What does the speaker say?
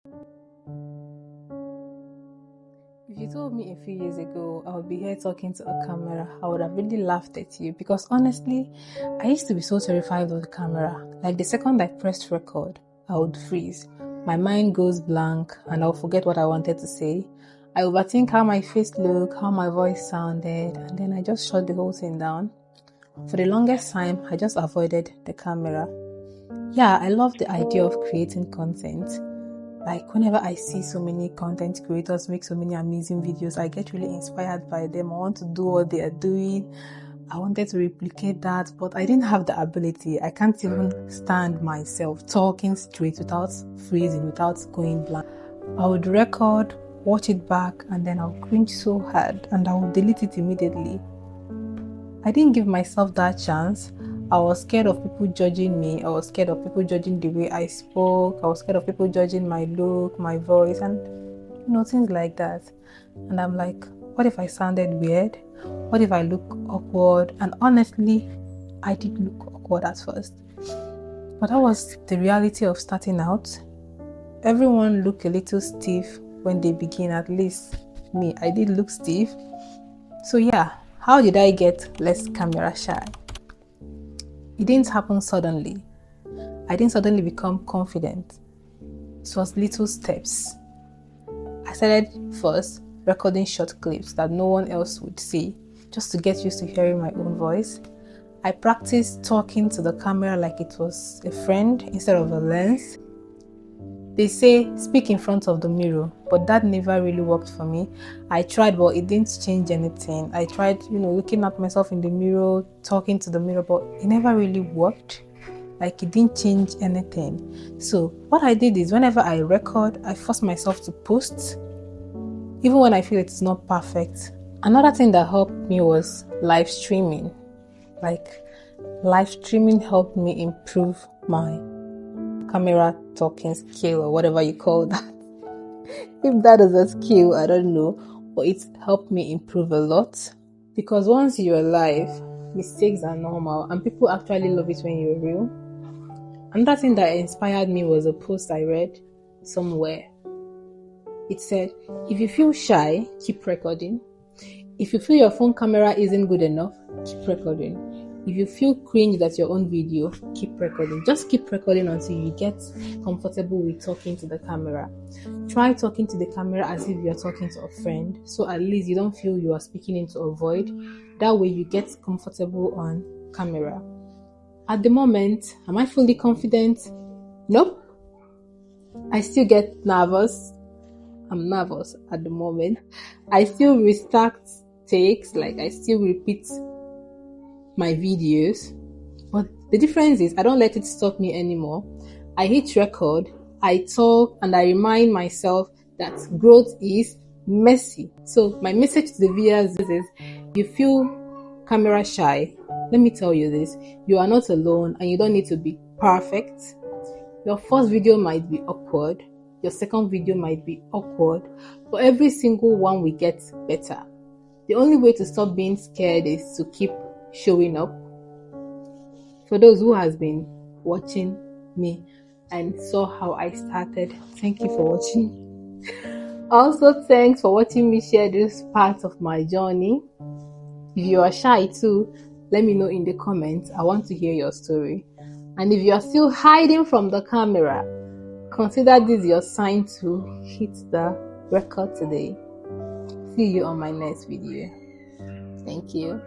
If you told me a few years ago I would be here talking to a camera, I would have really laughed at you, because honestly, I used to be so terrified of the camera. Like the second I pressed record, I would freeze. My mind goes blank and I'll forget what I wanted to say. I overthink how my face looked, how my voice sounded, and then I just shut the whole thing down. For the longest time, I just avoided the camera. Yeah, I love the idea of creating content. Like whenever I see so many content creators make so many amazing videos, I get really inspired by them. I want to do what they are doing. I wanted to replicate that, but I didn't have the ability. I can't even stand myself talking straight without freezing, without going blank. I would record, watch it back, and then I'll cringe so hard and I would delete it immediately. I didn't give myself that chance. I was scared of people judging me. I was scared of people judging the way I spoke. I was scared of people judging my look, my voice, and things like that. And I'm like, what if I sounded weird? What if I look awkward? And honestly, I did look awkward at first. But that was the reality of starting out. Everyone look a little stiff when they begin, at least me. I did look stiff. So yeah, how did I get less camera shy? It didn't happen suddenly. I didn't suddenly become confident. It was little steps. I started first recording short clips that no one else would see, just to get used to hearing my own voice. I practiced talking to the camera like it was a friend instead of a lens. They say speak in front of the mirror, but that never really worked for me. I tried, but it didn't change anything. I tried, looking at myself in the mirror, talking to the mirror, but it never really worked. Like it didn't change anything. So what I did is whenever I record, I force myself to post, even when I feel it's not perfect. Another thing that helped me was live streaming. Like live streaming helped me improve my camera talking skill, or whatever you call that. If that is a skill, I don't know, but it helped me improve a lot, because once you're live, mistakes are normal and people actually love it when you're real. Another thing that inspired me was a post I read somewhere. It said, if you feel shy, keep recording. If you feel your phone camera isn't good enough, keep recording. If you feel cringe at your own video, keep recording. Just keep recording until you get comfortable with talking to the camera. Try talking to the camera as if you're talking to a friend, so at least you don't feel you are speaking into a void. That way you get comfortable on camera. At the moment, am I fully confident? Nope. I still get nervous. I'm nervous at the moment. I still restart takes, like I still repeat my videos, but the difference is I don't let it stop me anymore. I hit record, I talk, and I remind myself that growth is messy. So my message to the viewers is, you feel camera shy, let me tell you this, you are not alone and you don't need to be perfect. Your first video might be awkward, your second video might be awkward, but every single one will get better. The only way to stop being scared is to keep showing up. For those who has been watching me and saw how I started, thank you for watching. Also, thanks for watching me share this part of my journey. If you are shy too, let me know in the comments. I want to hear your story. And if you are still hiding from the camera, consider this your sign to hit the record today. See you on my next video. Thank you.